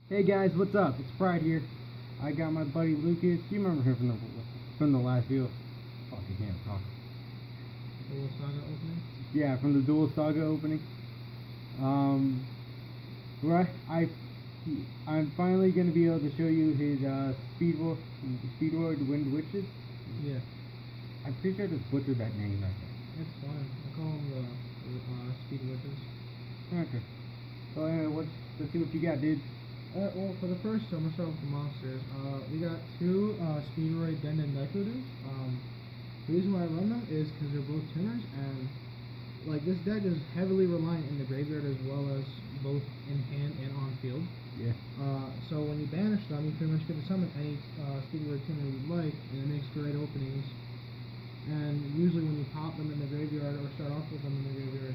Hey guys, what's up? It's Pride here. I got my buddy Lucas. You remember him from the last video? Fuck, I can't talk. Dual Saga opening? Yeah, from the Dual Saga opening. Right. I'm finally gonna be able to show you his speedroid Wind Witches. Yeah. I'm pretty sure I just butchered that name right there. It's fine. I call them the Speed Witches. Okay. So anyway, let's see what you got, dude. Well, for the first, I'm gonna start with the monsters. We got two Speedroid Den and Daikudus. The reason why I run them is because they're both tuners, and like this deck is heavily reliant in the graveyard as well as both in hand and on field. Yeah. So when you banish them, you pretty much get to summon any Speedroid tuner you'd like, and it makes great openings. And usually when you pop them in the graveyard or start off with them in the graveyard,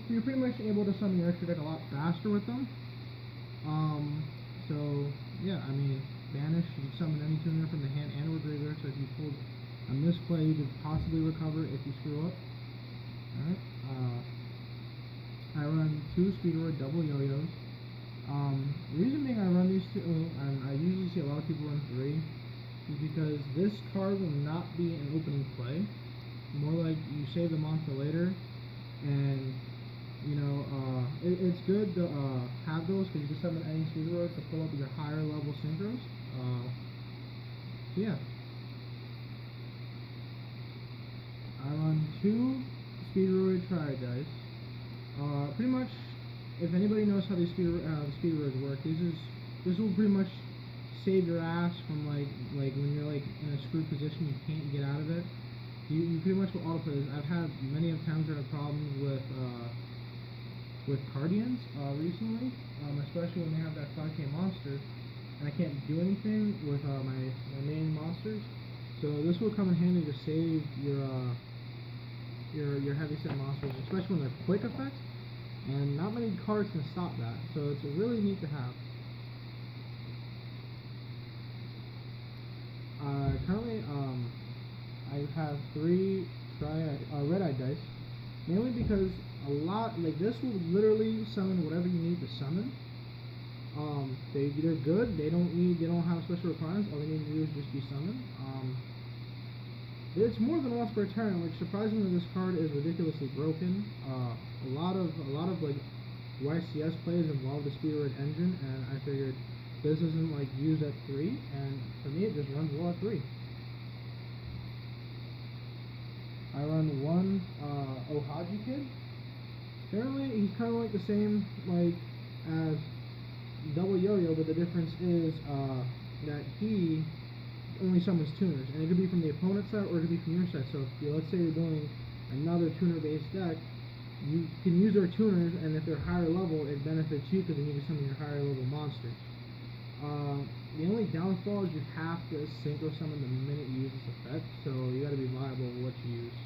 you're pretty much able to summon your extra deck a lot faster with them. So yeah, I mean, banish, you can summon any tuner from the hand and or graveyard, so if you pulled a misplay, you could possibly recover if you screw up. Alright, I run two Speedroid double yo-yos. The reason being I run these two, and I usually see a lot of people run three, is because this card will not be an opening play. More like you save them on for later, and you know, it's good to have those because you can summon any Speedroid to pull up your higher level synchros. So yeah. I run two Speedroid Triad dice. Pretty much, if anybody knows how these Speedroids work, this will pretty much save your ass from like when you're like in a screwed position, you can't get out of it. You pretty much will auto play this. I've had many of times that have problems with Cardians recently, especially when they have that 5k monster, and I can't do anything with my main monsters. So this will come in handy to save your heavy set monsters, especially when they're quick effects, and not many cards can stop that. So it's really neat to have. Currently, I have three red-eye dice, mainly because like this will literally summon whatever you need to summon. They're good. They don't have special requirements. All they need to do is just be summoned. It's more than once per turn, which surprisingly this card is ridiculously broken. A lot of like YCS plays involve the Speedroid engine, and I figured this isn't like used at 3, and for me it just runs well at 3. I run one Ohaji Kid. Generally, he's kind of like the same like as Double Yo-Yo, but the difference is that he only summons tuners, and it could be from the opponent's side or it could be from your side. So if let's say you're doing another tuner-based deck, you can use their tuners, and if they're higher level, it benefits you because then you can summon your higher level monsters. The only downfall is you have to synchro summon the minute you use this effect, so you got to be liable with what you use.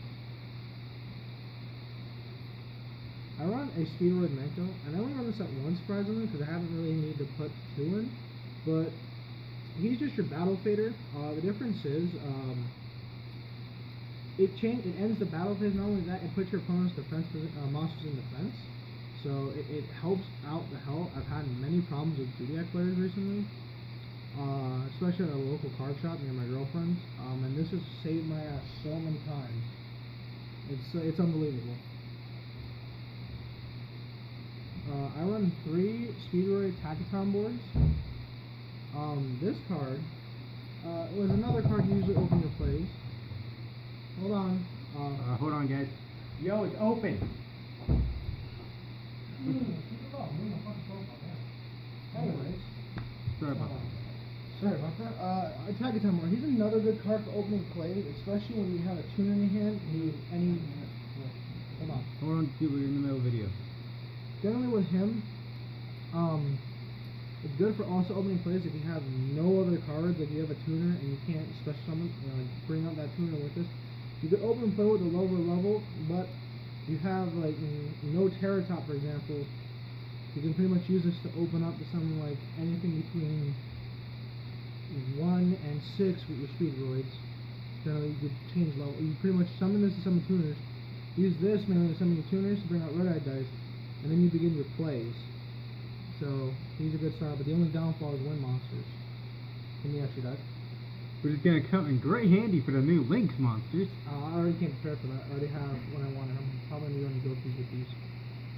I run a Speedroid Mento, and I only run this at once surprisingly because I haven't really needed to put two in, but he's just your battle fader. The difference is it ends the battle phase. Not only that, it puts your opponent's defense monsters in defense, so it helps out the hell. I've had many problems with Zodiac players recently, especially at a local card shop near my girlfriend's, and this has saved my ass so many times. It's unbelievable. I run three Speedroid Tachyton boards. This card was another card you usually open your plays. Hold on. Hold on, guys. Yo, it's open. Anyways. Sorry about that. Sorry about that. Tachyton board. He's another good card for opening plays, especially when you have a tuner in your hand. Hold on. Hold on, dude, we're in the middle of the video. Generally with him, it's good for also opening plays if you have no other cards, like you have a tuner and you can't special summon, like bring out that tuner with this. You could open play with a lower level, but you have like no Terra Top, for example. You can pretty much use this to open up to summon like anything between 1 and 6 with your Speedroids. Generally, you could change level. You pretty much summon this to summon tuners. Use this mainly to summon your tuners to bring out red-eye dice, and then you begin your plays. so he's a good start. But the only downfall is wind monsters in the extra deck. Which is gonna come in great handy for the new Lynx monsters. I already came prepared for that. I already have what I wanted. I'm probably going to run go-tos with these.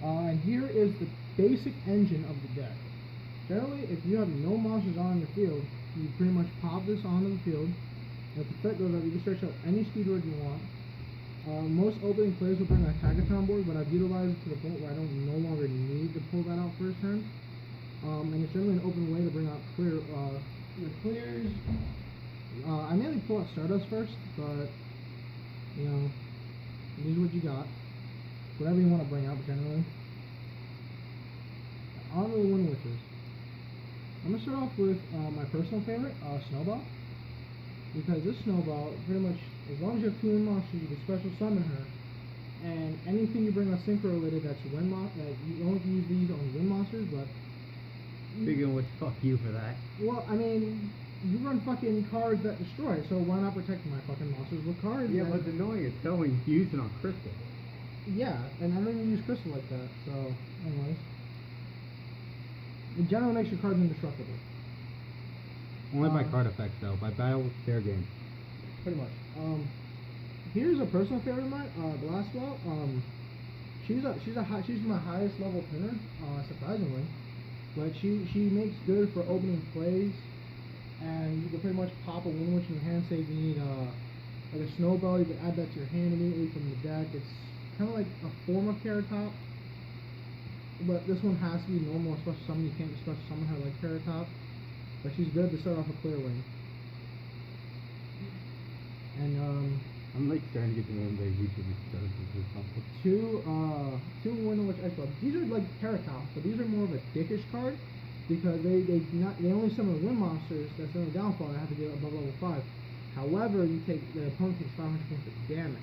And here is the basic engine of the deck. Generally, if you have no monsters on your field, you pretty much pop this onto the field. And if the threat goes up, you can search out any speedroid you want. Most opening players will bring an Attackathon board, but I've utilized it to the point where I don't no longer need to pull that out first turn. And it's generally an open way to bring out clear. The clears. I mainly pull out Stardust first, but you know, use what you got. Whatever you want to bring out, generally. On to the Wind Witches. I'm gonna start off with my personal favorite, Snowball, because this Snowball pretty much, as long as you have 2 wind monsters, you can special summon her, and anything you bring out synchro related that's wind that you only can use these on wind monsters, but. Speaking of which, fuck you for that. Well, I mean, you run fucking cards that destroy, so why not protect my fucking monsters with cards? Yeah, what's annoying is someone using on Crystal. Yeah, and I don't even use Crystal like that, so, anyways. It generally makes your cards indestructible. Only by card effects, though. By battle, fair game. Pretty much. Here's a personal favorite of mine, Glasswell. She's my highest level pinner, surprisingly. But she makes good for opening plays, and you can pretty much pop a Wind Witch in your hand. Say if you need like a Snowball, you can add that to your hand immediately from the deck. It's kind of like a form of Carrot Top, but this one has to be normal, special summon. You can't just special summon her like Carrot Top, but she's good to start off a Clear Wing. And I'm like starting to get to know the YouTube stuff or something. two Wind Witch X-Bow. These are like Carrot Top, but these are more of a dickish card because they only summon wind monsters. That's the only downfall. They have to get above level 5. However, the opponent takes 500 points of damage.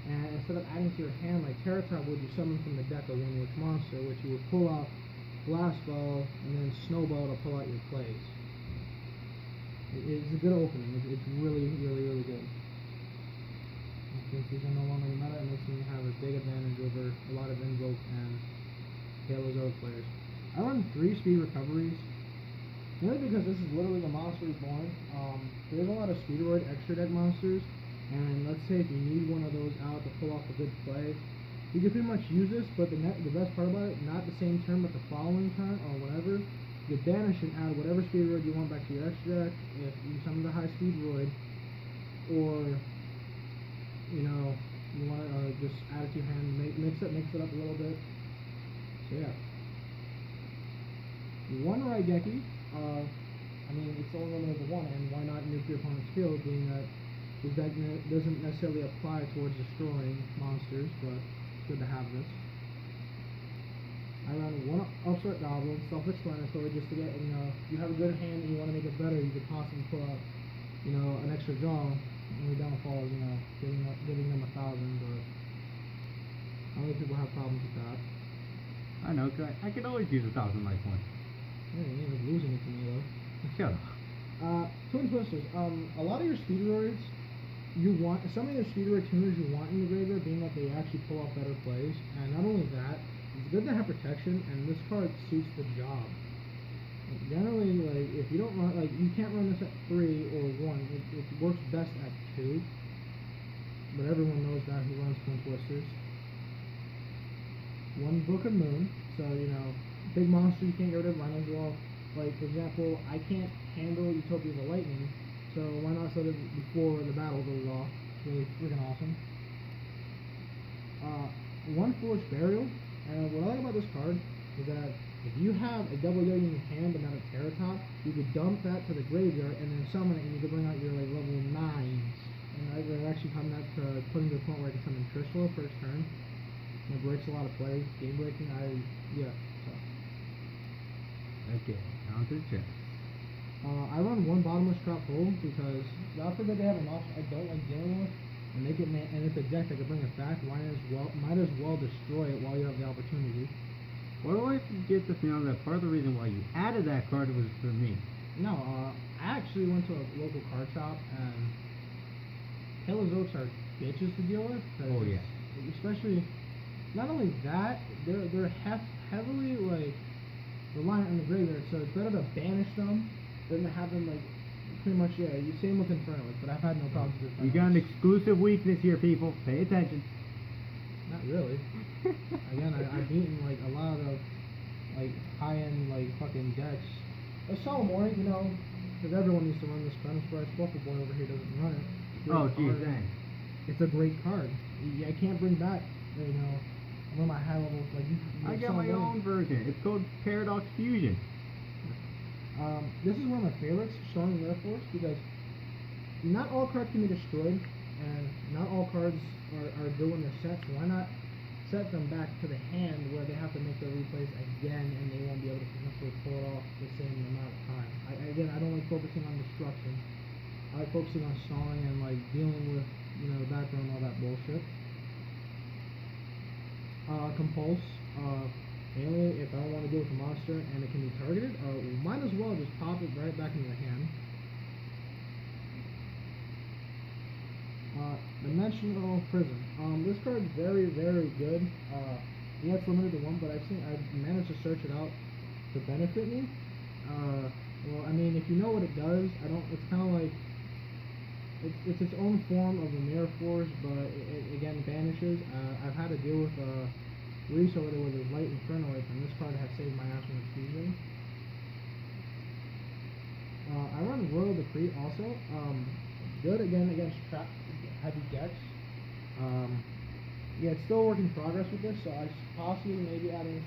And instead of adding to your hand like Terra Top would, you summon from the deck a Wind Witch monster, which you would pull out Blast Ball and then Snowball to pull out your plays. It's a good opening. It's really, really, really good. Since these are no longer meta, it makes me have a big advantage over a lot of Invoke and Paleozoic players. I run 3 speed recoveries, mainly because this is literally the monster reborn. There's a lot of speedroid extra deck monsters, and let's say if you need one of those out to pull off a good play, you can pretty much use this, but the best part about it, not the same turn, but the following turn, or whatever, you banish and add whatever speedroid you want back to your extra deck, if you summon the high speedroid, or you know, you want to just add it to your hand, mix it up a little bit. So yeah. One Raigeki, I mean, it's only limited to 1, and why not nuke your opponent's field, being that this deck doesn't necessarily apply towards destroying monsters, but it's good to have this. I run 1 Upstart Goblin, self-explanatory, just to get, you know, if you have a good hand and you want to make it better, you could possibly pull out, you know, an extra draw. Only downfall is, you know, giving them 1,000, but how many people have problems with that? I know, cause I could always use 1,000 life points. Yeah, you ain't losing it to me though. Shut up. Twin Twisters. A lot of your speedroids, some of your speedroid tuners you want in the graveyard, being that they actually pull off better plays, and not only that, it's good to have protection, and this card suits the job. Generally, like, if you don't run, like, you can't run this at 3 or 1. It works best at 2. But everyone knows that who runs Twin Twisters. 1 Book of Moon. So, you know, big monster you can't get rid of, might as well. Like, for example, I can't handle Utopia of the Lightning, so why not set it before the battle goes off? It's really freaking awesome. 1 Forged Burial. And what I like about this card is that if you have a double yo in your hand but not a Terra Top, you could dump that to the graveyard and then summon it, and you could bring out your like level 9s. And I would actually come back to putting to the point where I can summon Trishula first turn. And it breaks a lot of plays, game breaking. So. Okay, counter check. I run 1 Bottomless Trap Hole because God forbid they have an option I don't like dealing with, and it's a deck that can bring it back. Might as well destroy it while you have the opportunity. Why do I get the feeling that part of the reason why you added that card was for me? No, I actually went to a local card shop, and Paleozoics are bitches to deal with. Oh yeah. Especially, not only that, they're heavily like reliant on the graveyard, so it's better to banish them than to have them like pretty much you same with Infernoids, but I've had no problems with Infernoids. You got an exclusive weakness here, people. Pay attention. Not really. Again, I've beaten like a lot of like high-end like fucking decks. A Salamori, you know, because everyone needs to run this Phantom Sprite. Spuffle Boy over here doesn't run it. Oh, geez, dang. It's a great card. I can't bring back, you know, one of my high levels like you. I got my own version. It's called Paradox Fusion. This is one of my favorites, Strong Rare Force, because not all cards can be destroyed, and not all cards are doing their sets. Why not set them back to the hand where they have to make their replays again, and they won't be able to potentially pull it off the same amount of time. I don't like focusing on destruction. I like focusing on stalling and like dealing with, you know, the background and all that bullshit. Compulse. Mainly, if I don't want to deal with a monster and it can be targeted, we might as well just pop it right back into the hand. Dimensional Prison. This card is very, very good. Yeah, it's limited to one, but I've managed to search it out to benefit me. Well, I mean, if you know what it does, it's kind of like, it's its own form of a mirror force, but it again banishes. I've had to deal with Reese over there with his light Infernoid, and this card has saved my ass from exclusion. I run Royal Decree also. Good again against trap heavy decks. Yeah, it's still a work in progress with this, so I possibly maybe adding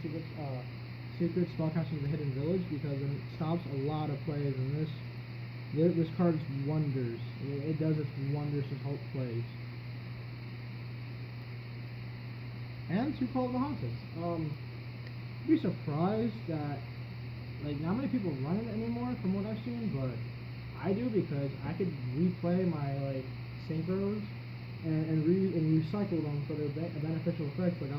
secret spellcasting to the Hidden Village, because it stops a lot of plays, and this card's wonders. It does its wonders to help plays. And to Call of the Haunted. You'd be surprised that like not many people run it anymore from what I've seen, but I do, because I could replay my like synchros and recycle them for their beneficial effects. Like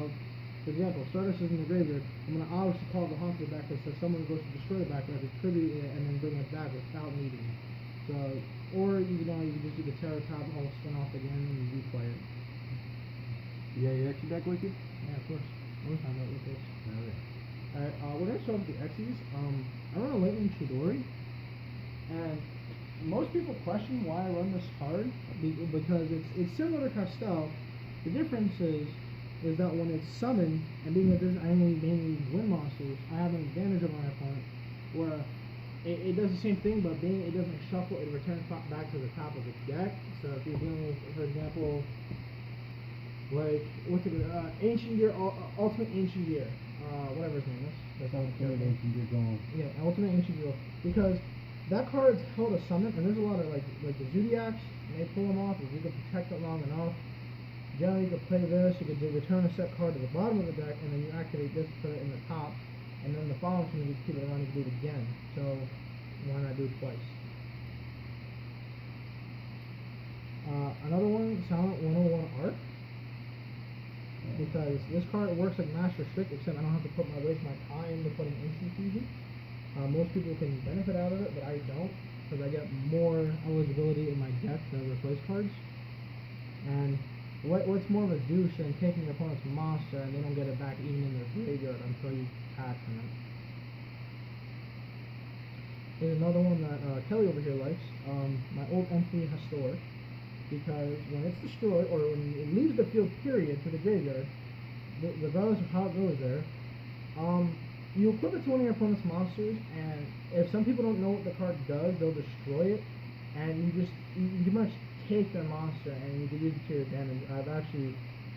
for example, Stardust is in the graveyard. I'm gonna obviously Call the Haunted back that says someone goes to destroy the back, I could tribute it and then bring it back without needing it. So, or you know, you can just do the Terror Top, whole spin off again and replay it. Yeah, your extra deck wicked? Yeah, of course. We'll find out with this. Alright, we're gonna start with the Xyz. I run a Lightning Chidori, and most people question why I run this card, because it's similar to Castel. The difference is that when it's summoned, and being that I only mainly win monsters, I have an advantage of my opponent, where it does the same thing, but it doesn't shuffle, it returns back to the top of the deck. So if you're dealing with, for example, like, what's it, Ancient Gear, Ultimate Ancient Gear, whatever his name is. That's Ultimate Ancient Gear going. Yeah, Ultimate Ancient Gear. Because that card's held a summon, and there's a lot of, like the Zodiacs, and they pull them off, if you can protect it long enough. Generally, you could play this, you could return a set card to the bottom of the deck, and then you activate this, put it in the top, and then the following turn you keep it around, you can do it again. So, why not do it twice? Another one, Silent 101 Arc. Because this card works like Master Strict, except I don't have to waste my time to put an instant fusion. Most people can benefit out of it, but I don't, because I get more eligibility in my deck to replace cards. And what's more of a douche than taking your opponent's monster and they don't get it back even in their graveyard until you pass from it. There's another one that Kelly over here likes, my old Entity Historic. Because when it's destroyed, or when it leaves the field period to the graveyard, regardless of how it goes there, you equip it to one of your opponent's monsters, and if some people don't know what the card does, they'll destroy it, and you pretty much take their monster, and you can use it to your advantage.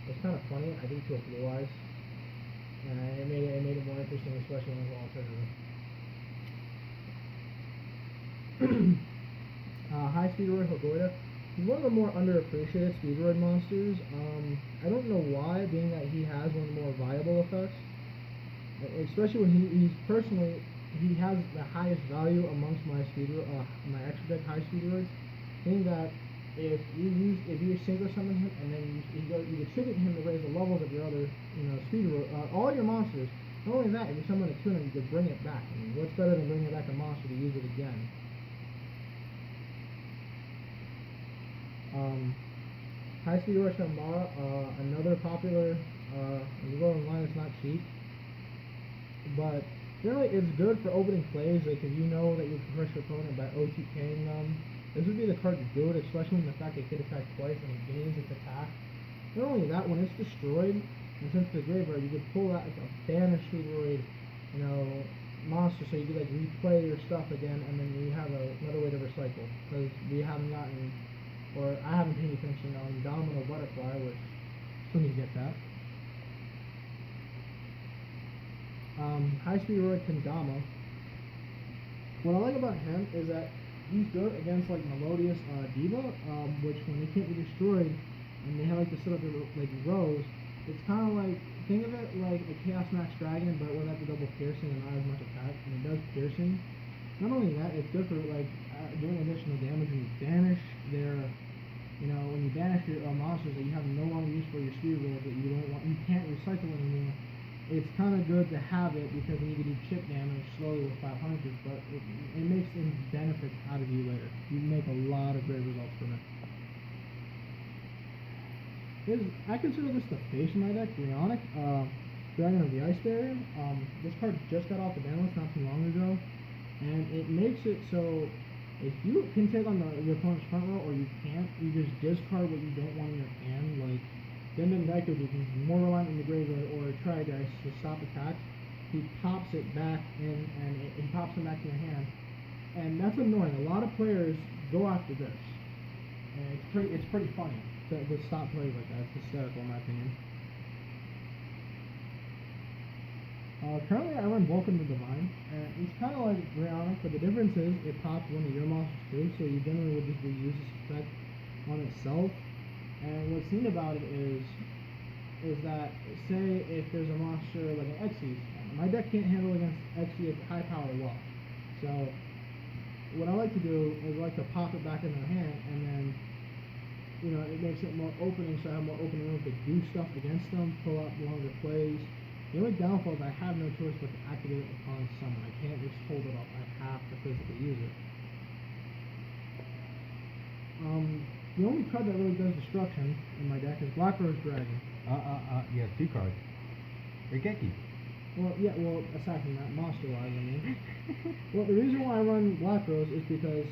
It's kind of funny, I did it to a Blue Eyes, and it made it more interesting, especially when it was alternative. High Speedroid Hogoida. He's one of the more underappreciated Speedroid monsters. I don't know why, being that he has one of the more viable effects. Especially when he has the highest value amongst my my extra deck high Speedroids. Meaning that if you synchro summon him and then you attribute him to raise the levels of your other, Speedroid, all your monsters. Not only that, if you summon a tuner, you could bring it back. I mean, what's better than bringing back a monster to use it again? High Speed Rush Shambara, another popular, you go online, it's not cheap, but Generally, it's good for opening plays. Like if you know that you can crush your opponent by OTKing them, this would be the card to do it. Especially when the fact it could attack twice and it gains its attack. Not only that, when it's destroyed and sent to the graveyard, you could pull out like a banished speedroid, monster, so you could like replay your stuff again, and then you have another way to recycle. Because we haven't gotten, or I haven't paid attention on Domino Butterfly, which still need to get that. High Speedroid Kendama. What I like about him is that he's good against like Melodious Diva, which when they can't be destroyed and they have like to set up their like rows, it's kind of like, think of it like a Chaos Max Dragon, but without the double piercing and not as much attack, and it does piercing. Not only that, it's good for like doing additional damage when you banish their, when you banish your monsters that you have no longer use for your speed rolls that you can't recycle anymore. It's kind of good to have it because then you can do chip damage slowly with 500s, but it makes some benefits out of you later. You make a lot of great results from it. I consider this the face of my deck, Brionic, Dragon of the Ice Barrier. This card just got off the ban list not too long ago, and it makes it so if you can take on your opponent's front row or you can't, you just discard what you don't want in your hand, like Dendon Daiku, which is more reliant on the graveyard, or Try Dice to stop attacks. He pops it back in, and he pops it back to your hand, and that's annoying. A lot of players go after this, and it's pretty funny to stop plays like that. It's hysterical in my opinion. Currently I run Vulcan the Divine, and it's kind of like Brionic, but the difference is it pops one of your monsters too, so you generally would just reuse this effect on itself. And what's neat about it is that, say if there's a monster like an Xyz, my deck can't handle against Xyz at high power well. So what I like to do is I like to pop it back in their hand, and then it makes it more opening, so I have more opening room to do stuff against them, pull out longer plays. The only downfall is I have no choice but to activate it upon summon. I can't just hold it up. I have to physically use it. The only card that really does destruction in my deck is Black Rose Dragon. You have two cards. Regeki. Well, aside from that, monster-wise, I mean. Well, the reason why I run Black Rose is because,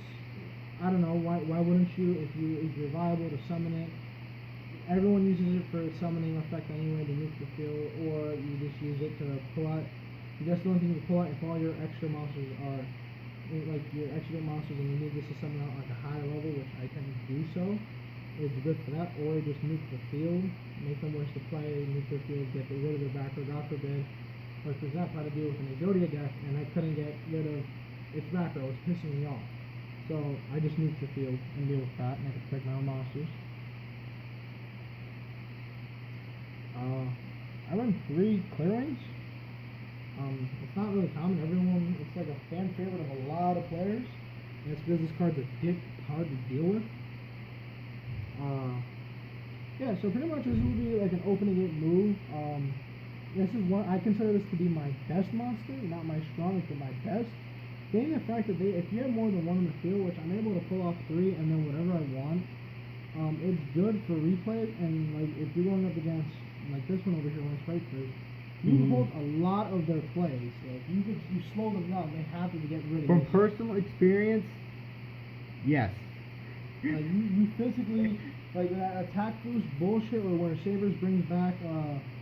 I don't know, why wouldn't you, if you're viable to summon it? Everyone uses it for summoning effect anyway to nuke the field, or you just use it to pull out. That's the only thing you pull out if all your extra monsters are like your extra monsters and you need this to summon out like a higher level, which I tend to do so. It's good for that, or just nuke the field, make them worse to play, nuke their field, get rid of their back, or God forbid. Like for example, I had to deal with an Exodia deck and I couldn't get rid of its back row, it was pissing me off. So I just nuked the field and deal with that, and I could protect my own monsters. I run 3 clearings. It's not really common. It's like a fan favorite of a lot of players. And it's because this card's hard to deal with. Yeah, so pretty much this will be like an opening it move. This is one, I consider this to be my best monster, not my strongest, but my best. Being the fact that if you have more than one in the field, which I'm able to pull off 3 and then whatever I want, it's good for replay, and like if you're going up against like this one over here, when it's right through, you hold a lot of their plays. Like you slow them down. They have to get rid of. From personal experience, yes. Like you physically, like that attack boost bullshit, or where Sabers brings back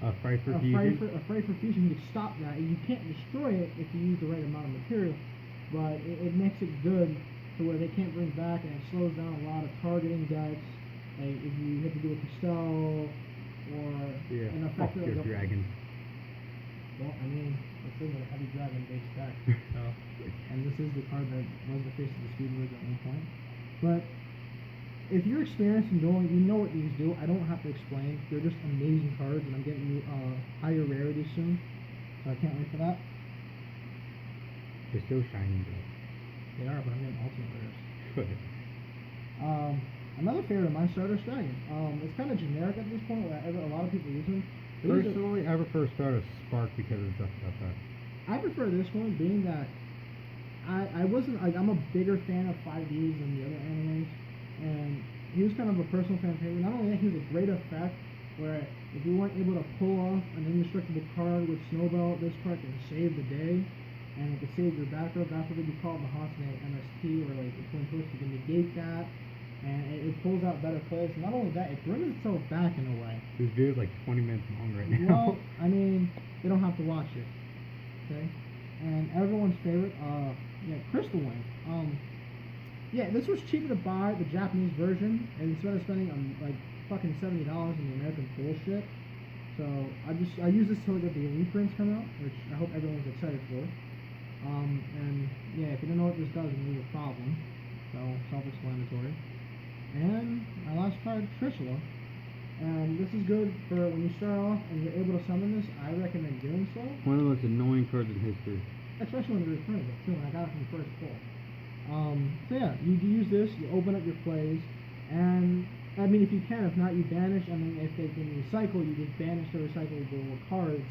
A Fright for Fusion. A Fright for Fusion. You can stop that. You can't destroy it if you use the right amount of material, but it makes it good to where they can't bring back, and it slows down a lot of targeting decks. Like if you have to do a Castell or an effect fuck your dragon. Well, I mean, it's in a heavy dragon based deck. And this is the card that was the face of the speedroid at one point. But if you're experienced in dueling, you know what these do. I don't have to explain. They're just amazing cards, and I'm getting you higher rarity soon. So I can't wait for that. They're still shining though. They are, but I'm getting ultimate rares. Another favorite of mine, Stardust Dragon. It's kind of generic at this point. A lot of people use them. Personally, I prefer Stardust Spark because of the effect. I prefer this one, being that I wasn't like, I'm a bigger fan of 5Ds than the other animes, and he was kind of a personal fan favorite. Not only that, he was a great effect where if you weren't able to pull off an indestructible card with Snowbelt, this card can save the day. and it can save your backup. That's what you call the Hatsune MST, or like the Twin Twist. You can negate that, and it pulls out better plays. Not only that, it brings itself back in a way. This video is like 20 minutes long right now. Well, I mean, they don't have to watch it, okay? And everyone's favorite, Crystal Wing. Yeah, this was cheaper to buy the Japanese version, and instead of spending like fucking $70 on the American bullshit. So I use this till I get the reprints come out, which I hope everyone's excited for. And yeah, if you don't know what this does, it's a problem. So self-explanatory. And my last card, Trishula. And this is good for when you start off and you're able to summon this. I recommend doing so. One of the most annoying cards in history. Especially when you're returning it too. And I got it from the first pull. So yeah, you use this. You open up your plays, and I mean, if you can, if not, you banish. I mean, if they can recycle, you just banish the recyclable cards,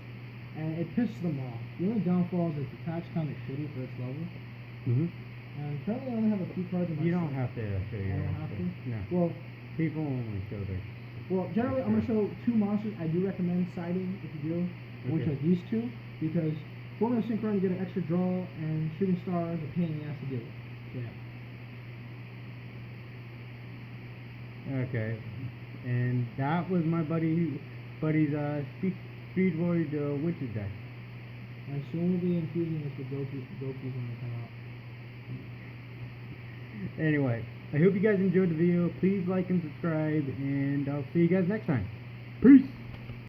and it pisses them off. The only downfall is its attack's kind of shitty for its level. Mm-hmm. And currently, I only have a few cards in my You don't set. have to show your I don't have to? No. Well, People only show their... well, generally, I'm going to show 2 monsters. I do recommend siding if you do. I'm going to show these 2, because forming a synchron, you get an extra draw, and shooting stars are a pain in the ass to do. Yeah. Okay. And that was my buddy's speedroid witches deck. I soon will be infusing this with Goku's when they come out. Anyway, I hope you guys enjoyed the video. Please like and subscribe, and I'll see you guys next time. Peace!